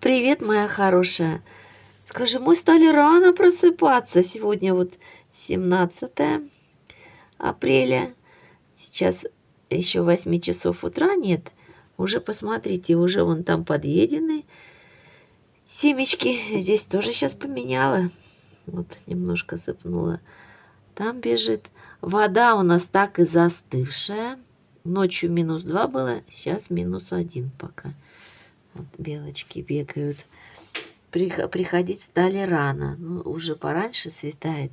Привет, моя хорошая. Скажи, мы стали рано просыпаться. Сегодня вот 17 апреля. Сейчас еще 8 часов утра нет. Уже посмотрите, уже вон там подъедены семечки. Здесь тоже сейчас поменяла. Вот немножко сыпнула. Там бежит. Вода у нас так и застывшая. Ночью -2 было, сейчас -1 пока. Вот белочки бегают. Приходить стали рано. Ну, уже пораньше светает.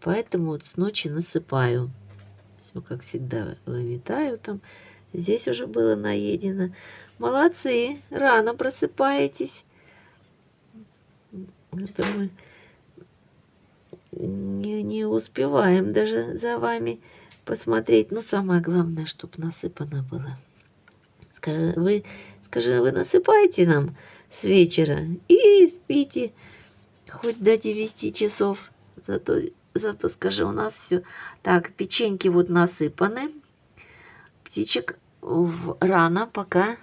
Поэтому вот с ночи насыпаю. Все, как всегда, выметаю там. Здесь уже было наедено. Молодцы, рано просыпаетесь. Это мы не успеваем даже за вами посмотреть. Но самое главное, чтобы насыпано было. Скажи, вы насыпаете нам с вечера и спите хоть до 9 часов. Зато скажи, у нас все. Так, печеньки вот насыпаны. Птичек рано пока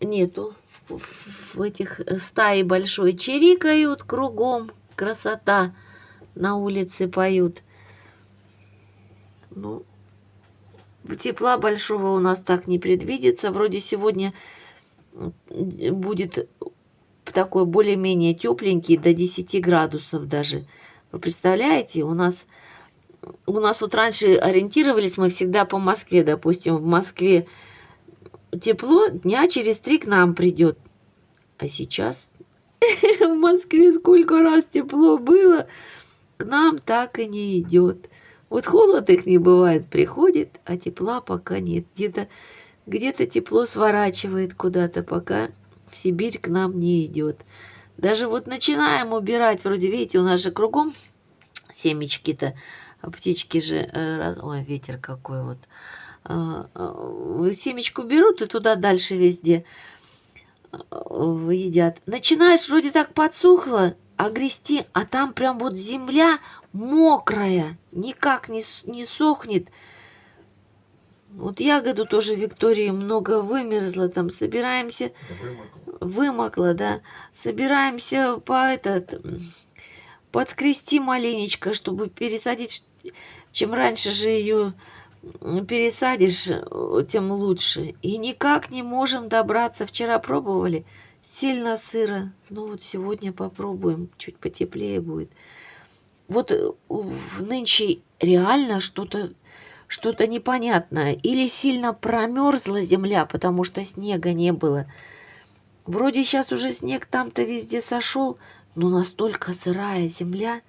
нету. В этих стаи большой чирикают кругом. Красота. На улице поют. Ну, тепла большого у нас так не предвидится. Вроде сегодня будет такой более-менее тепленький, до 10 градусов даже. Вы представляете, у нас вот раньше ориентировались мы всегда по Москве. Допустим, в Москве тепло, дня через 3 к нам придет. А сейчас в Москве сколько раз тепло было, к нам так и не идет. Вот холод их не бывает, приходит, а тепла пока нет. Где-то тепло сворачивает куда-то, пока в Сибирь к нам не идет. Даже вот начинаем убирать, вроде, видите, у нас же кругом семечки-то, птички же, ой, ветер какой вот. Семечку берут и туда дальше везде едят. Начинаешь, вроде так подсохло, а грести, а там прям вот земля мокрая, никак не сохнет. Вот ягоду тоже Виктории много вымерзла, там собираемся, вымокла, да, собираемся подскрести маленечко, чтобы пересадить. Чем раньше же ее пересадишь, тем лучше. И никак не можем добраться. Вчера пробовали, сильно сыро. Ну вот сегодня попробуем, чуть потеплее будет. Вот нынче реально что-то непонятное. Или сильно промерзла земля, потому что снега не было. Вроде сейчас уже снег там-то везде сошел, но настолько сырая земля,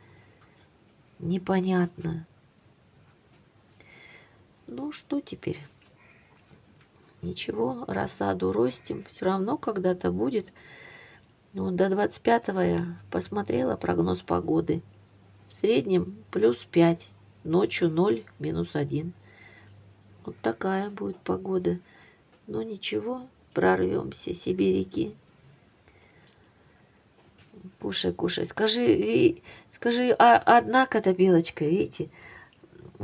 непонятно. Ну, что теперь? Ничего, рассаду ростим. Все равно когда-то будет. Вот до 25-го я посмотрела прогноз погоды. В среднем +5. Ночью 0, -1. Вот такая будет погода. Но ничего, прорвемся, сибиряки. Кушай, кушай. Скажи, однако-то белочка, видите?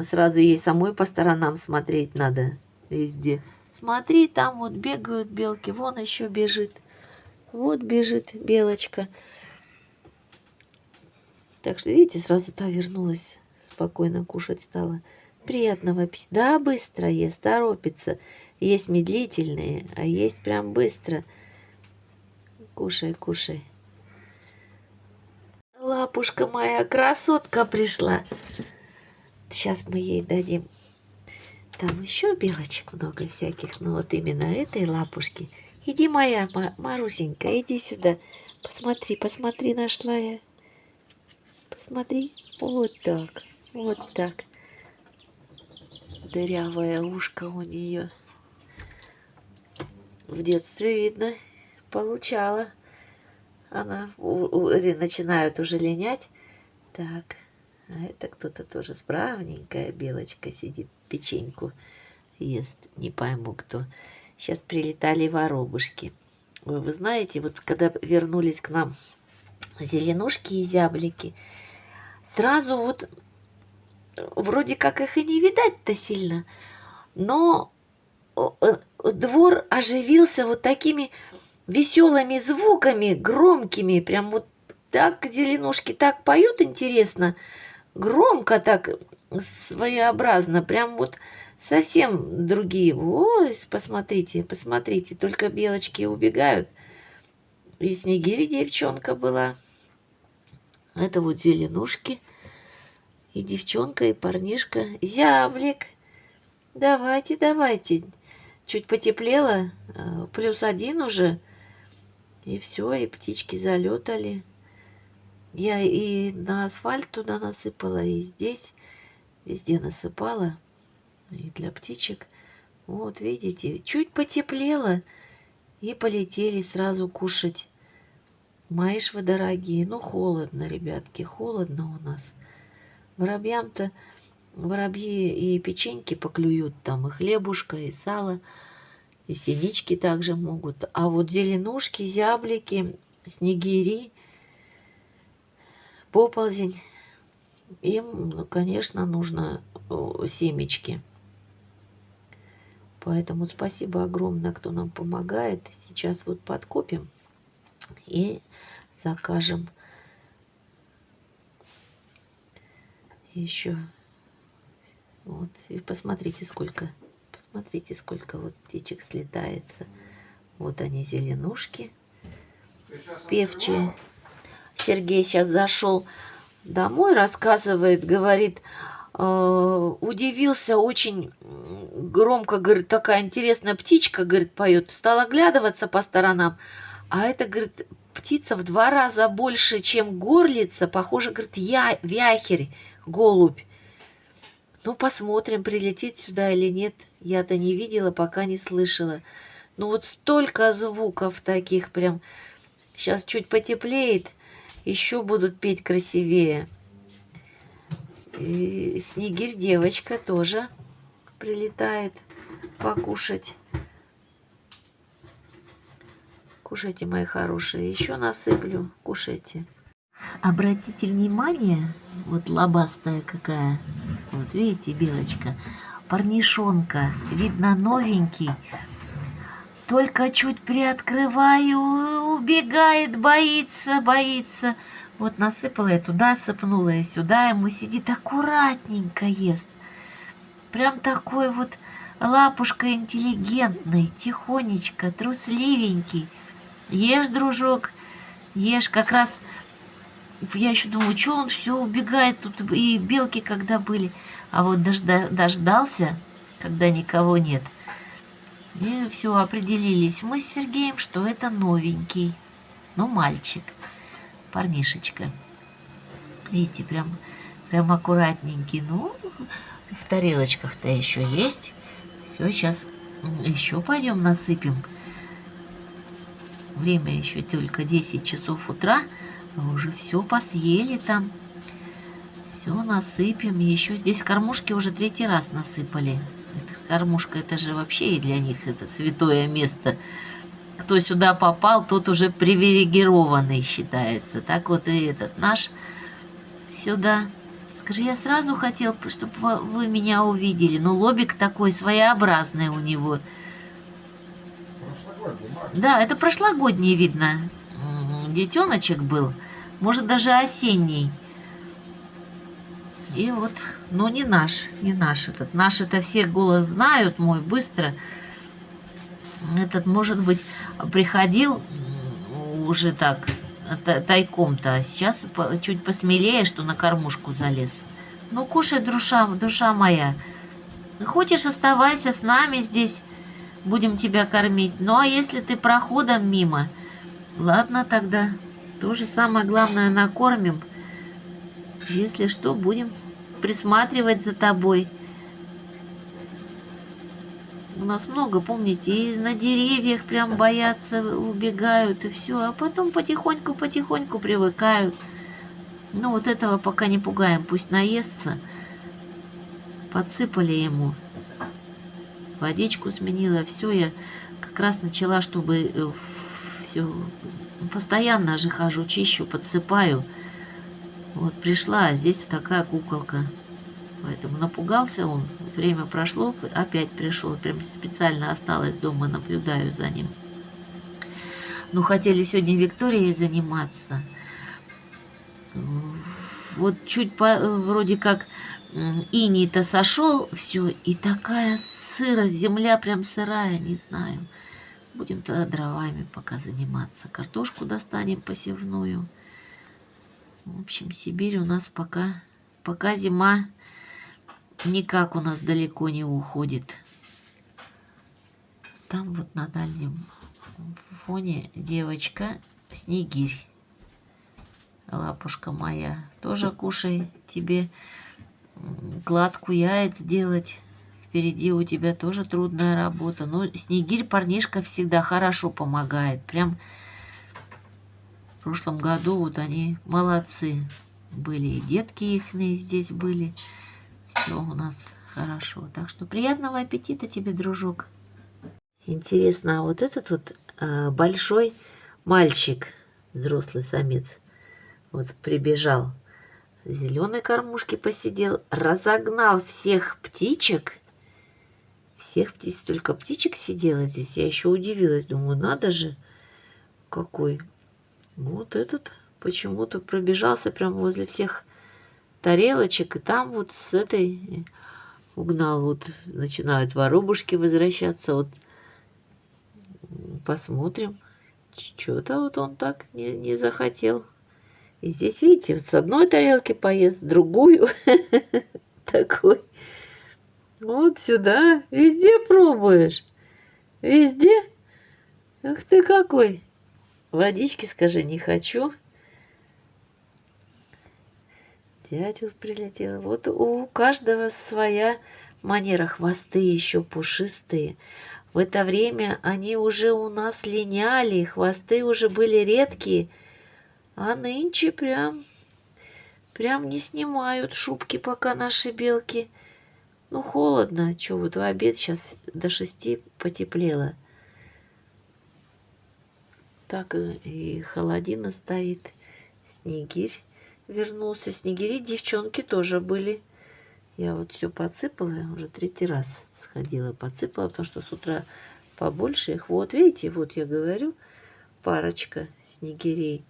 Сразу ей самой по сторонам смотреть надо везде. Смотри, там вот бегают белки. Вон еще бежит. Вот бежит белочка. Так что, видите, сразу та вернулась. Спокойно кушать стала. Приятного аппетита. Да, быстро ест, торопится. Есть медлительные, а есть прям быстро. Кушай, кушай. Лапушка моя, красотка пришла. Сейчас мы ей дадим. Там еще белочек много всяких. Но вот именно этой лапушки. Иди, моя Марусенька, иди сюда. Посмотри, посмотри, нашла я. Посмотри. Вот так. Вот так. Дырявое ушко у нее. В детстве, видно, получала. Она начинают уже линять. Так. А это кто-то тоже справненькая белочка сидит, печеньку ест. Не пойму кто. Сейчас прилетали воробушки. Вы знаете, вот когда вернулись к нам зеленушки и зяблики, сразу вот вроде как их и не видать-то сильно, но двор оживился вот такими веселыми звуками, громкими, прям вот так зеленушки так поют интересно, громко так, своеобразно, прям вот совсем другие. Ой, посмотрите, посмотрите, только белочки убегают. И Снегирь девчонка была. Это вот зеленушки. И девчонка, и парнишка. Зяблик. Давайте, давайте. Чуть потеплело. +1 уже. И все, и птички залетали. Я и на асфальт туда насыпала, и здесь. Везде насыпала. И для птичек. Вот, видите, чуть потеплело. И полетели сразу кушать. Мои ж вы дорогие. Ну, холодно, ребятки, холодно у нас. Воробьям-то воробьи и печеньки поклюют, там и хлебушка, и сало, и синички также могут. А вот зеленушки, зяблики, снегири, поползень, им, ну, конечно, нужно семечки. Поэтому спасибо огромное, кто нам помогает. Сейчас вот подкопим и закажем еще. Вот, и посмотрите, сколько вот птичек слетается. Вот они, зеленушки, певчие. Сергей сейчас зашел домой, рассказывает, говорит, удивился очень громко, говорит, такая интересная птичка, говорит, поет. Стал оглядываться по сторонам, а это, говорит, птица в 2 раза больше, чем горлица. Похоже, говорит, вяхерь, голубь. Ну, посмотрим, прилетит сюда или нет. Я-то не видела, пока не слышала. Ну, вот столько звуков таких прям. Сейчас чуть потеплеет, еще будут петь красивее. И Снегирь девочка тоже прилетает покушать. Кушайте, мои хорошие. Еще насыплю. Кушайте. Обратите внимание, вот лобастая какая. Вот видите, белочка. Парнишонка. Видно, новенький. Только чуть приоткрываю, убегает, боится, боится. Вот насыпала я туда, сыпнула я сюда. Ему сидит аккуратненько ест. Прям такой вот лапушка интеллигентный, тихонечко, трусливенький. Ешь, дружок, ешь. Как раз я еще думаю, что он все убегает тут, и белки когда были. А вот дождался, когда никого нет. И все, определились мы с Сергеем, что это новенький. Ну, мальчик, парнишечка. Видите, прям аккуратненький. Ну, в тарелочках-то еще есть. Все, сейчас еще пойдем насыпем. Время еще только 10 часов утра, а уже все посъели там. Все насыпем. Еще здесь кормушки уже 3-й раз насыпали. Кормушка, это же вообще и для них это святое место. Кто сюда попал, тот уже привилегированный считается. Так вот и этот наш сюда. Скажи, я сразу хотел, чтобы вы меня увидели. Но лобик такой своеобразный у него. Да, это прошлогодний, видно. Детеночек был. Может, даже осенний. И вот, но не наш этот. Наш это все голос знают мой, быстро. Этот, может быть, приходил уже так, тайком-то, а сейчас чуть посмелее, что на кормушку залез. Ну, кушай, душа моя. Хочешь, оставайся с нами здесь, будем тебя кормить. Ну, а если ты проходом мимо, ладно тогда. Тоже самое главное накормим. Если что, будем присматривать за тобой. У нас много, помните, и на деревьях прям боятся, убегают, и все. А потом потихоньку привыкают. Ну, вот этого пока не пугаем. Пусть наестся. Подсыпали ему. Водичку сменила. Все, я как раз начала, чтобы все. Постоянно же хожу, чищу, подсыпаю. Вот пришла, а здесь такая куколка. Поэтому напугался он. Время прошло, опять пришел. Прям специально осталась дома, наблюдаю за ним. Ну, хотели сегодня Викторией заниматься. Вот чуть вроде как иней-то сошел, все, и такая сырость, земля прям сырая, не знаю. Будем тогда дровами пока заниматься. Картошку достанем посевную. В общем, Сибирь у нас пока зима никак у нас далеко не уходит. Там вот на дальнем фоне девочка Снегирь. Лапушка моя, тоже кушай, тебе кладку яиц делать. Впереди у тебя тоже трудная работа. Но Снегирь парнишка всегда хорошо помогает. Прям в прошлом году вот они молодцы были. И детки их здесь были. Все у нас хорошо. Так что приятного аппетита тебе, дружок. Интересно, а вот этот вот большой мальчик, взрослый самец, вот прибежал, в зеленой кормушке посидел, разогнал всех птичек. Всех птиц, только птичек сидело здесь. Я еще удивилась, думаю, надо же, какой. Вот этот почему-то пробежался прямо возле всех тарелочек, и там вот с этой угнал. Вот начинают воробушки возвращаться. Вот посмотрим. Что-то вот он так не захотел. И здесь, видите, вот с одной тарелки поест, другую. Такой. Вот сюда. Везде пробуешь. Везде. Ах ты какой. Водички, скажи, не хочу. Дятел прилетел. Вот у каждого своя манера. Хвосты еще пушистые. В это время они уже у нас линяли. Хвосты уже были редкие. А нынче прям не снимают шубки пока наши белки. Ну, холодно. Че, вот в обед сейчас до 6 потеплело. Так и холодина стоит. Снегирь вернулся. Снегири девчонки тоже были. Я вот все подсыпала. Уже 3-й раз сходила, подсыпала, потому что с утра побольше их. Вот, видите, вот я говорю, парочка снегирей.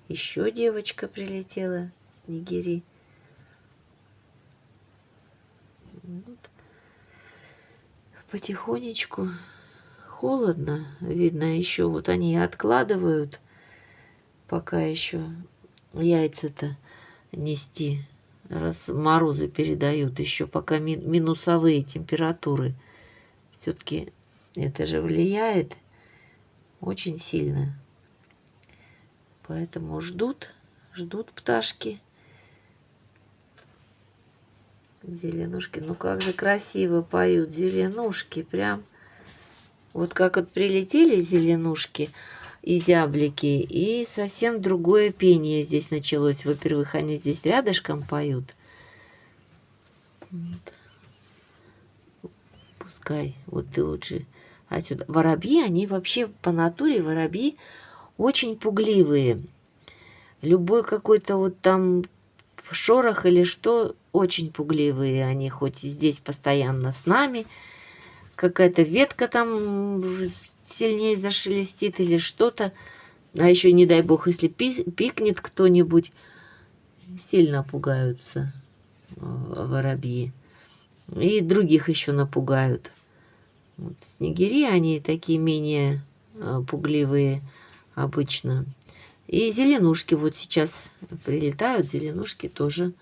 Еще девочка прилетела, снегири. Вот. Потихонечку холодно, видно, еще вот они откладывают, пока еще яйца-то нести, раз морозы передают, еще пока минусовые температуры. Все-таки это же влияет очень сильно. Поэтому ждут пташки. Зеленушки. Ну как же красиво поют зеленушки. Прям вот как вот прилетели зеленушки и зяблики, и совсем другое пение здесь началось. Во-первых, они здесь рядышком поют. Вот. Пускай. Вот ты лучше отсюда. Воробьи, они вообще по натуре, воробьи очень пугливые. Любой какой-то вот там шорох или что, очень пугливые они, хоть и здесь постоянно с нами. Какая-то ветка там сильнее зашелестит или что-то. А еще, не дай бог, если пикнет кто-нибудь, сильно пугаются воробьи. И других еще напугают. Вот. Снегири, они такие менее пугливые обычно. И зеленушки вот сейчас прилетают. Зеленушки тоже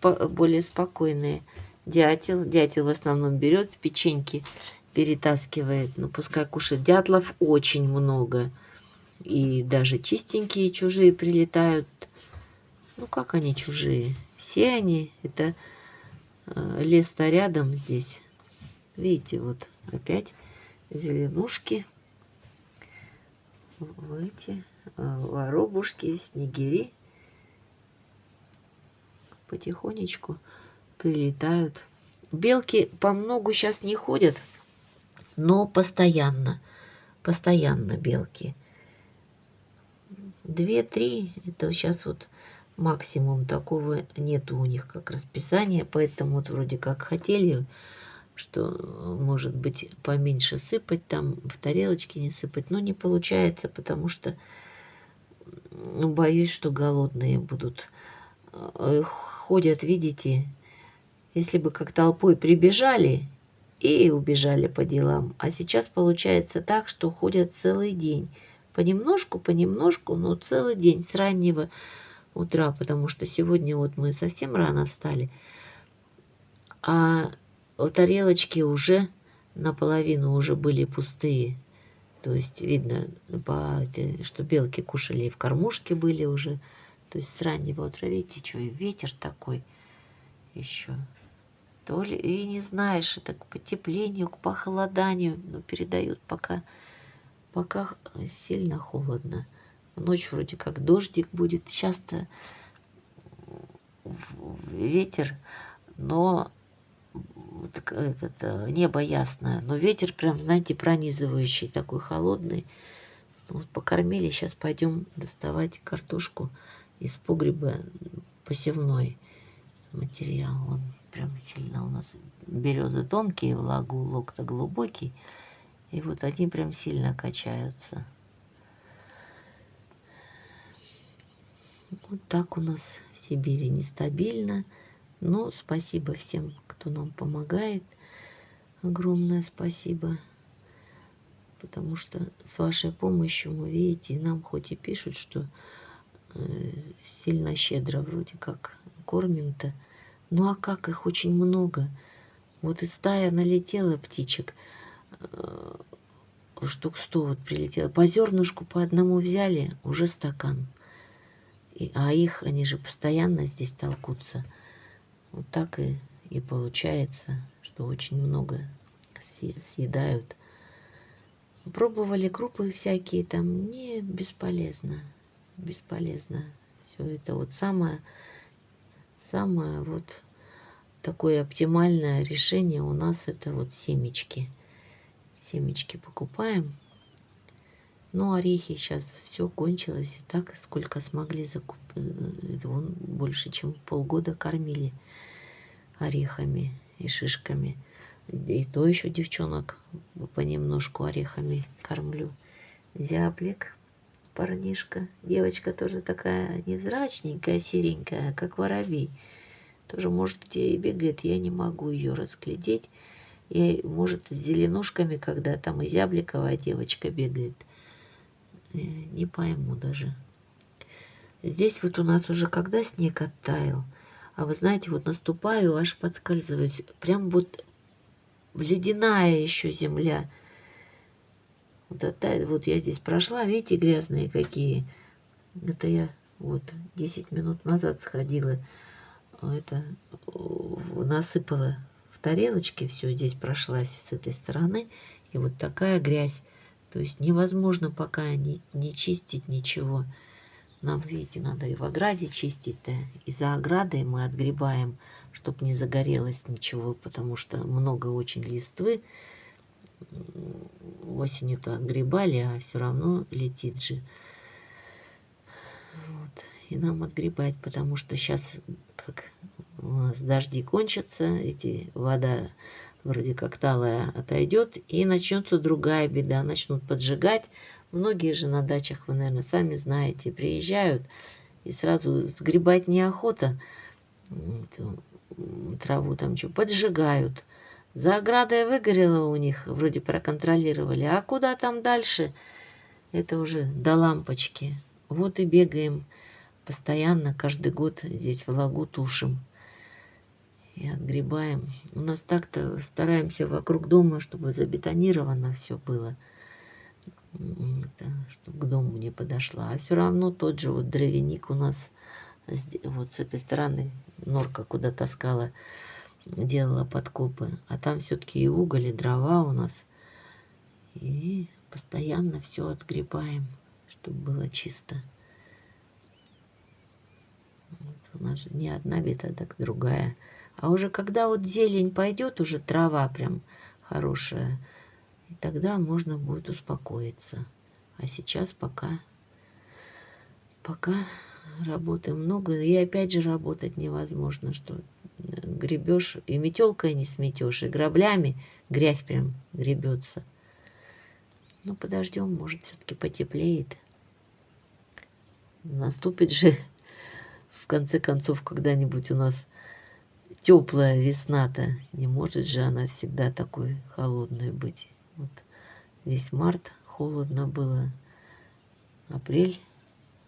более спокойные. Дятел в основном берет, печеньки перетаскивает. Ну, пускай кушает. Дятлов очень много. И даже чистенькие чужие прилетают. Ну, как они чужие? Все они. Это лес-то рядом здесь. Видите, вот опять зеленушки. Эти воробушки, снегири потихонечку прилетают. Белки по многу сейчас не ходят, но постоянно белки. 2-3, это сейчас вот максимум, такого нету у них как расписания, поэтому вот вроде как хотели что, может быть, поменьше сыпать там, в тарелочке не сыпать. Но не получается, потому что боюсь, что голодные будут. Ходят, видите, если бы как толпой прибежали и убежали по делам. А сейчас получается так, что ходят целый день. Понемножку, понемножку, но целый день с раннего утра, потому что сегодня вот мы совсем рано встали, а тарелочки уже наполовину уже были пустые. То есть видно, что белки кушали и в кормушке были уже. То есть с раннего утра, видите, что и ветер такой еще. То ли и не знаешь, это к потеплению, к похолоданию, но передают пока сильно холодно. В ночь вроде как дождик будет. Часто ветер, но небо ясное, но ветер прям, знаете, пронизывающий, такой холодный. Вот покормили, сейчас пойдем доставать картошку из погреба, посевной материал. Он прям сильно у нас березы тонкие, лог-то глубокий, и вот они прям сильно качаются. Вот так у нас в Сибири нестабильно. Но спасибо всем, кто нам помогает. Огромное спасибо. Потому что с вашей помощью, мы видите, нам хоть и пишут, что сильно щедро вроде как кормим-то. Ну а как, их очень много. Вот и стая налетела птичек, штук 100 вот прилетело. По зернышку по одному взяли, уже стакан. А их, они же постоянно здесь толкутся. Вот так и получается, что очень много съедают. Пробовали крупы всякие там, нет, бесполезно. Бесполезно. Все это вот самое вот такое оптимальное решение у нас это вот семечки. Семечки покупаем. Ну, орехи сейчас все кончилось. И так, сколько смогли закупить. Вон больше, чем полгода кормили орехами и шишками. И то еще девчонок понемножку орехами кормлю. Зяблик, парнишка. Девочка тоже такая невзрачненькая, серенькая, как воробей. Тоже, может, где и бегает. Я не могу ее разглядеть. И, может, с зеленушками, когда там и зябликовая девочка бегает. Не пойму даже. Здесь вот у нас уже когда снег оттаял. А вы знаете, вот наступаю, аж подскальзываюсь. Прям вот ледяная еще земля. Вот оттает. Вот я здесь прошла, видите, грязные какие. Это я вот 10 минут назад сходила. Это насыпала в тарелочке, все здесь прошлась с этой стороны. И вот такая грязь. То есть невозможно пока не чистить ничего. Нам, видите, надо и в ограде чистить-то. И за оградой мы отгребаем, чтобы не загорелось ничего, потому что много очень листвы. Осенью-то отгребали, а все равно летит же. Вот. И нам отгребать, потому что сейчас, как у нас дожди кончатся, вода вроде как талая отойдет, и начнется другая беда. Начнут поджигать. Многие же на дачах, вы, наверное, сами знаете, приезжают, и сразу сгребать неохота. Траву там что, поджигают. За оградой выгорело у них, вроде проконтролировали. А куда там дальше? Это уже до лампочки. Вот и бегаем постоянно, каждый год здесь влагу тушим. И отгребаем. У нас так-то стараемся вокруг дома, чтобы забетонировано все было. Чтобы к дому не подошла. А все равно тот же вот дровяник у нас вот с этой стороны норка куда таскала, делала подкопы. А там все-таки и уголь, и дрова у нас. И постоянно все отгребаем, чтобы было чисто. Вот у нас же не одна беда, так другая. А уже когда вот зелень пойдет, уже трава прям хорошая, и тогда можно будет успокоиться. А сейчас пока работы много. И опять же работать невозможно, что гребешь, и метелкой не сметешь, и граблями грязь прям гребется. Ну, подождем, может, все-таки потеплеет. Наступит же, в конце концов, когда-нибудь у нас теплая весна-то. Не может же она всегда такой холодной быть. Вот весь март холодно было. Апрель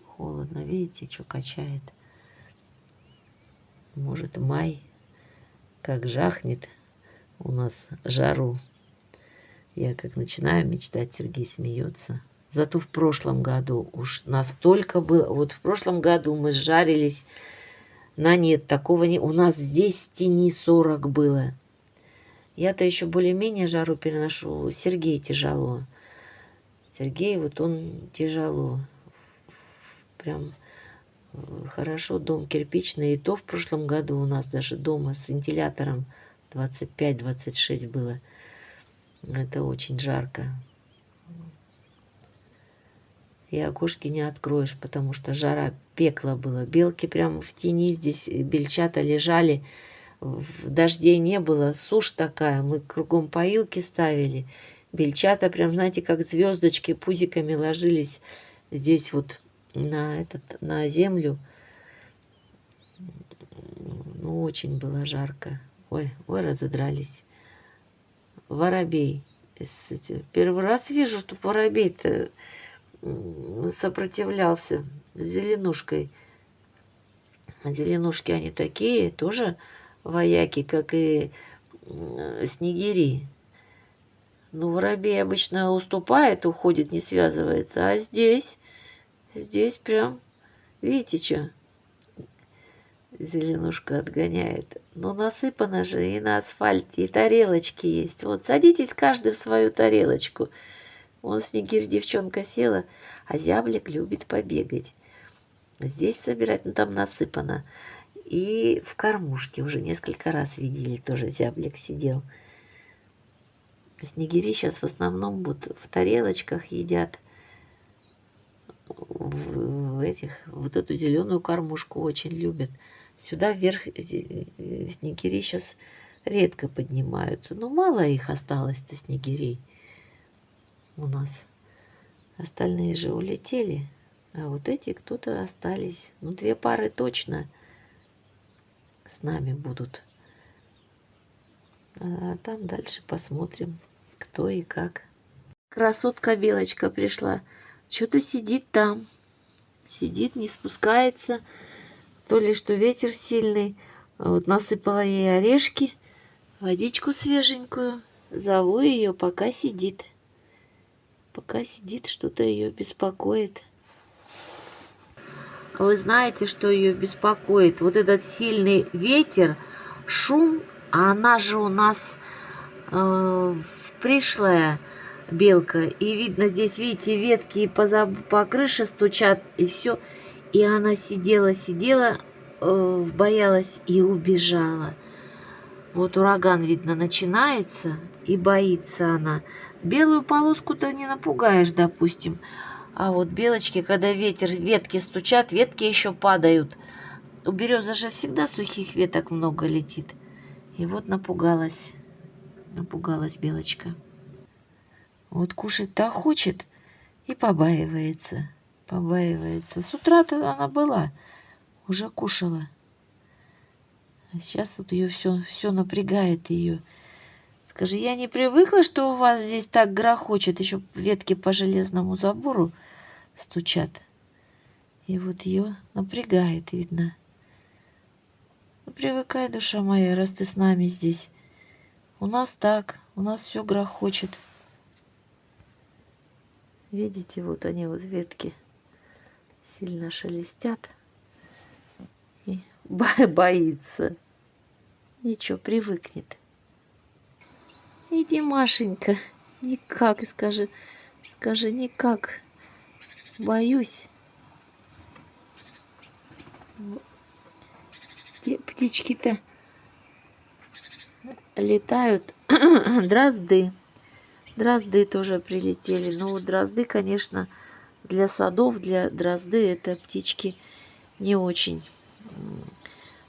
холодно. Видите, что качает. Может, май как жахнет у нас жару. Я как начинаю мечтать, Сергей смеется. Зато в прошлом году уж настолько было. Вот в прошлом году мы сжарились на нет. Такого не... У нас здесь в тени 40 было. Я-то еще более-менее жару переношу. Сергей тяжело. Сергей, вот он тяжело. Прям хорошо дом кирпичный. И то в прошлом году у нас даже дома с вентилятором 25-26 было. Это очень жарко. И окошки не откроешь, потому что жара, пекло было. Белки прямо в тени здесь, бельчата лежали. Дождей не было, сушь такая. Мы кругом поилки ставили. Бельчата прям, знаете, как звездочки пузиками ложились здесь вот на землю. Ну, очень было жарко. Ой, разодрались. Воробей. Первый раз вижу, что воробей-то сопротивлялся зеленушкой. Зеленушки они такие, тоже вояки, как и снегири. Ну, воробей обычно уступает, уходит, не связывается. А здесь прям, видите, что? Зеленушка отгоняет. Но насыпано же и на асфальте, и тарелочки есть. Вот садитесь каждый в свою тарелочку. Вон снегирь девчонка села, а зяблик любит побегать. Здесь собирать, ну там насыпано. И в кормушке уже несколько раз видели, тоже зяблик сидел. Снегири сейчас в основном вот в тарелочках едят. Вот эту зеленую кормушку очень любят. Сюда вверх снегири сейчас редко поднимаются. Ну, мало их осталось-то снегирей у нас. Остальные же улетели. А вот эти кто-то остались. Ну, 2 пары точно с нами будут. А там дальше посмотрим, кто и как. Красотка белочка пришла. Что-то сидит там. Сидит, не спускается. То ли что ветер сильный. Вот насыпала ей орешки, водичку свеженькую. Зову ее, пока сидит. Пока сидит, что-то ее беспокоит. Вы знаете, что ее беспокоит? Вот этот сильный ветер, шум, а она же у нас пришлая белка. И видно, здесь, видите, ветки по крыше стучат, и все. И она сидела, боялась и убежала. Вот ураган, видно, начинается, и боится она. Белую полоску-то не напугаешь, допустим. А вот белочки, когда ветки стучат, ветки еще падают. У березы же всегда сухих веток много летит. И вот напугалась белочка. Вот кушать-то хочет и побаивается. С утра-то она была, уже кушала. А сейчас вот ее все напрягает ее. Скажи, я не привыкла, что у вас здесь так грохочет, еще ветки по железному забору стучат. И вот ее напрягает, видно. Ну, привыкай, душа моя, раз ты с нами здесь. У нас так, у нас все грохочет. Видите, вот они, вот ветки сильно шелестят. И боится. Ничего, привыкнет. Иди, Машенька, никак, скажи, никак. Боюсь. Птички-то летают. Дрозды. Дрозды тоже прилетели. Но вот дрозды, конечно, для садов, для дрозды это птички не очень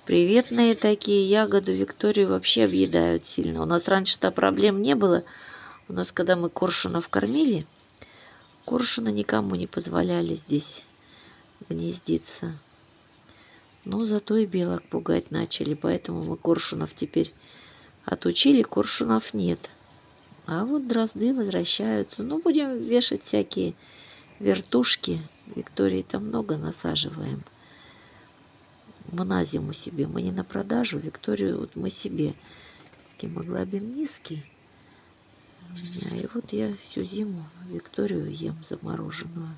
Приветные такие, ягоду Викторию вообще объедают сильно. У нас раньше-то проблем не было. У нас, когда мы коршунов кормили, коршуны никому не позволяли здесь гнездиться. Но зато и белок пугать начали, поэтому мы коршунов теперь отучили, коршунов нет. А вот дрозды возвращаются. Ну, будем вешать всякие вертушки. Виктории там много насаживаем. Мы на зиму себе, мы не на продажу. Викторию вот мы себе. Гемоглобин низкий у меня. И вот я всю зиму Викторию ем замороженную.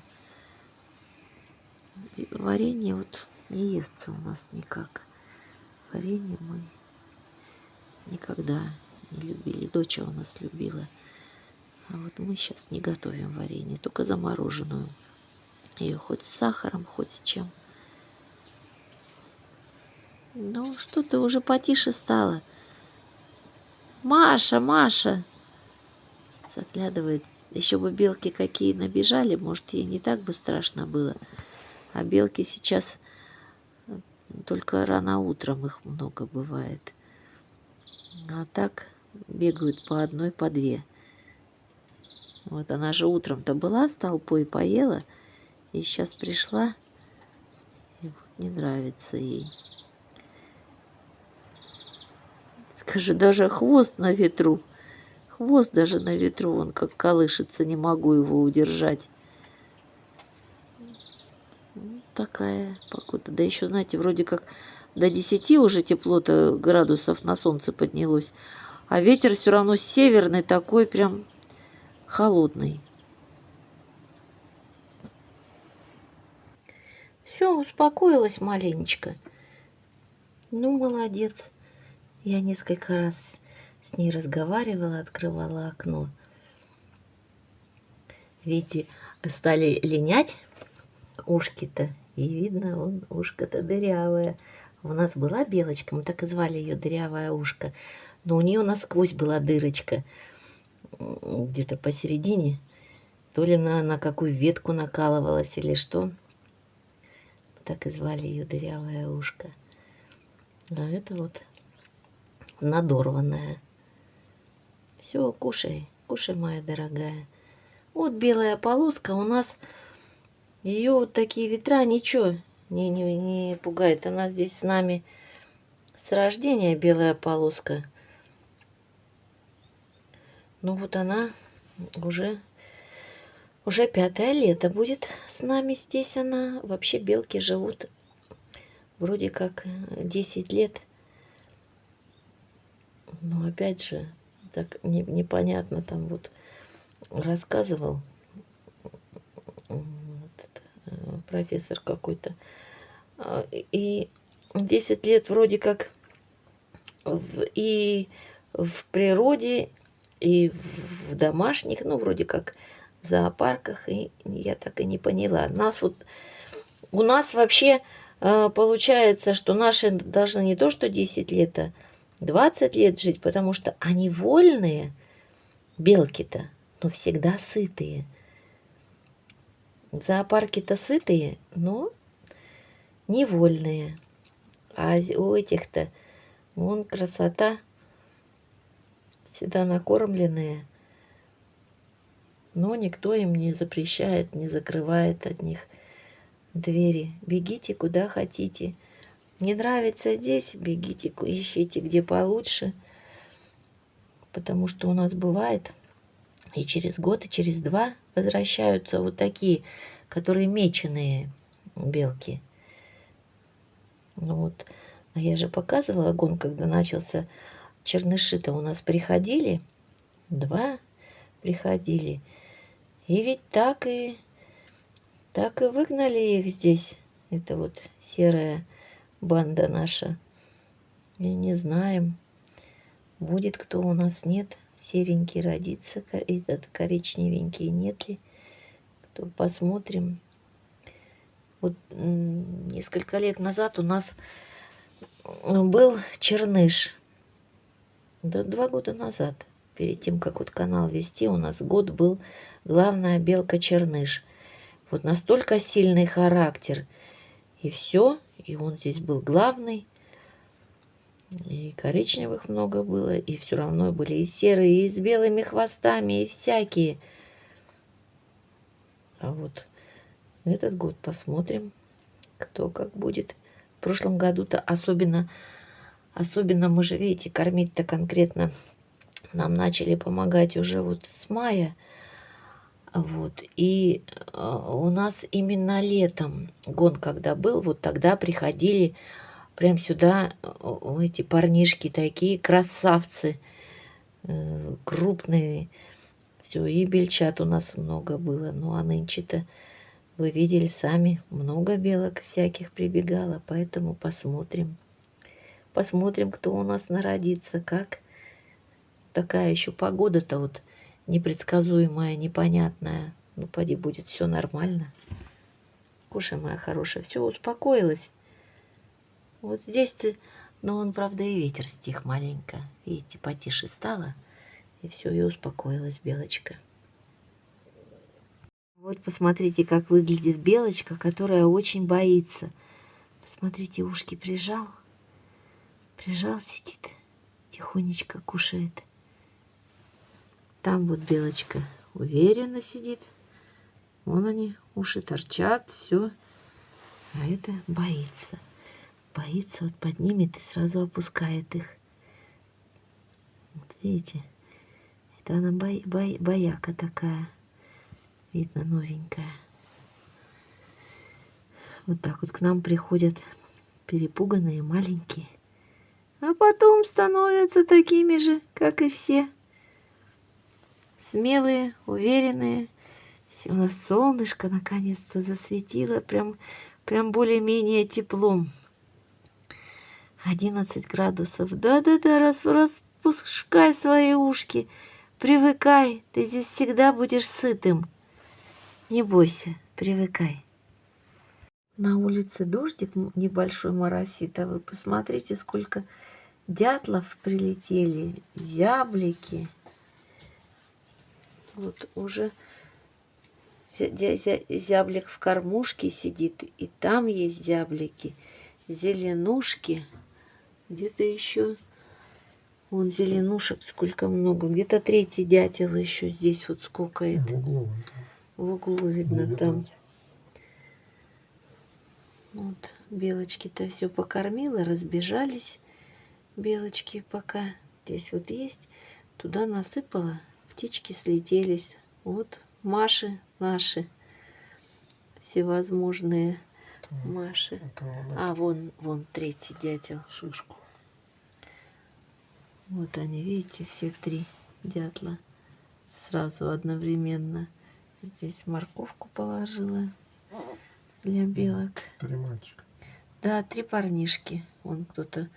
И варенье вот не естся у нас никак. Варенье мы никогда не любили. Доча у нас любила. А вот мы сейчас не готовим варенье, только замороженную. Ее хоть с сахаром, хоть с чем. Ну, что ты уже потише стала. Маша, Маша. Заглядывает. Еще бы белки какие набежали, может, ей не так бы страшно было. А белки сейчас только рано утром их много бывает. А так бегают по одной, по две. Вот она же утром-то была с толпой, поела. И сейчас пришла. И вот не нравится ей. Скажи, даже хвост на ветру. Хвост даже на ветру, он как колышется, не могу его удержать. Такая погода. Да еще, знаете, вроде как до 10 уже тепло-то градусов на солнце поднялось. А ветер все равно северный, такой прям холодный. Все, успокоилась маленечко. Ну, молодец. Я несколько раз с ней разговаривала, открывала окно. Видите, стали линять ушки-то. И видно, вон ушко-то дырявое. У нас была белочка, мы так и звали ее дырявое ушко. Но у нее насквозь была дырочка. Где-то посередине. То ли на какую ветку накалывалась или что. Так и звали ее дырявое ушко. А это вот надорванная. Все, кушай, кушай, моя дорогая. Вот белая полоска у нас, ее вот такие ветра ничего не пугает. Она здесь с нами с рождения, белая полоска. Ну вот она уже 5-е лето будет с нами здесь она. Вообще белки живут вроде как 10 лет. Но опять же, так непонятно там вот рассказывал профессор какой-то. И 10 лет вроде как и в природе, и в домашних, ну, вроде как в зоопарках, и я так и не поняла. У нас вообще получается, что наши должны не то что 10 лет, а 20 лет жить, потому что они вольные, белки-то, но всегда сытые. В зоопарке-то сытые, но невольные. А у этих-то, вон красота, всегда накормленные. Но никто им не запрещает, не закрывает от них двери. Бегите куда хотите. Не нравится здесь, бегите, ищите где получше. Потому что у нас бывает и через год, и через 2 возвращаются вот такие, которые меченые белки. Ну вот, а я же показывала гон, когда начался черныши-то у нас приходили, 2 приходили. И ведь так и выгнали их здесь. Это вот серая банда наша. И не знаем, будет кто у нас, нет. Серенький родится, этот коричневенький, нет ли. Кто, посмотрим. Вот несколько лет назад у нас был черныш. Да, 2 года назад. Перед тем, как вот канал вести, у нас год был главная белка черныш. Вот настолько сильный характер. И все, и он здесь был главный. И коричневых много было, и все равно были и серые, и с белыми хвостами, и всякие. А вот этот год посмотрим, кто как будет. В прошлом году-то особенно мы же, видите, кормить-то конкретно нам начали помогать уже вот с мая. Вот. И у нас именно летом гон, когда был, вот тогда приходили прям сюда эти парнишки такие красавцы, крупные. Все, и бельчат у нас много было. Ну, а нынче-то, вы видели сами, много белок всяких прибегало, поэтому посмотрим. Посмотрим, кто у нас народится, как. Такая еще погода-то вот непредсказуемая, непонятная. Ну, поди, будет все нормально. Кушай, моя хорошая, все, успокоилась. Вот здесь ты, но он, правда, и ветер стих маленько. Видите, потише стало. И все, и успокоилась белочка. Вот посмотрите, как выглядит белочка, которая очень боится. Посмотрите, ушки прижал. Прижал, сидит. Тихонечко кушает. Там вот белочка уверенно сидит. Вон они, уши торчат, все. А это боится. Боится, вот поднимет и сразу опускает их. Вот видите? Это она бояка такая. Видно, новенькая. Вот так вот к нам приходят перепуганные, маленькие. А потом становятся такими же, как и все. Смелые, уверенные. У нас солнышко наконец-то засветило. Прям более-менее теплом. 11 градусов. Да-да-да, распускай свои ушки. Привыкай. Ты здесь всегда будешь сытым. Не бойся, привыкай. На улице дождик небольшой моросит, а вы посмотрите, сколько дятлов прилетели, зяблики. Вот уже зяблик в кормушке сидит, и там есть зяблики, зеленушки. Где-то еще, вон зеленушек сколько много, где-то третий дятел еще здесь вот скокает. В углу видно там. Вот, белочки-то все покормила, разбежались. Белочки пока здесь вот есть. Туда насыпала, птички слетелись. Вот Маши наши, всевозможные Маши. А, вон третий дятел. Шишку. Вот они, видите, все три дятла сразу одновременно. Здесь морковку положила для белок. 3 мальчика. Да, 3 парнишки. Вон кто-то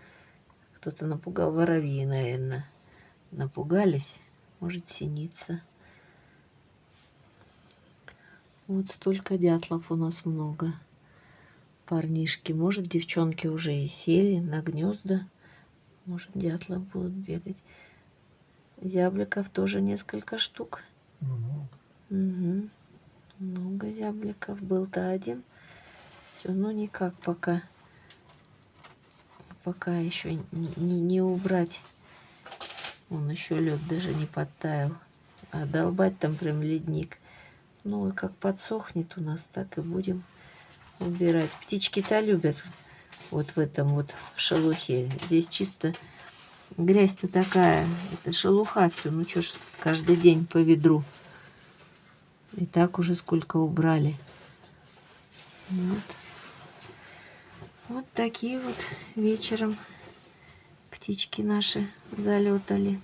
напугал, воробьи, наверное. Напугались, может, синица. Вот столько дятлов у нас много. Парнишки, может, девчонки уже и сели на гнезда. Может, дятлов будут бегать. Зябликов тоже несколько штук. Много. Угу. Много зябликов. Был-то один. Все, ну никак пока. Пока еще не убрать. Он еще лед даже не подтаял. А долбать там прям ледник. Ну, и как подсохнет у нас, так и будем убирать. Птички-то любят вот в этом вот в шелухе. Здесь чисто грязь-то такая. Это шелуха все. Ну, что ж, каждый день по ведру. И так уже сколько убрали. Вот. Вот такие вот вечером птички наши залетали.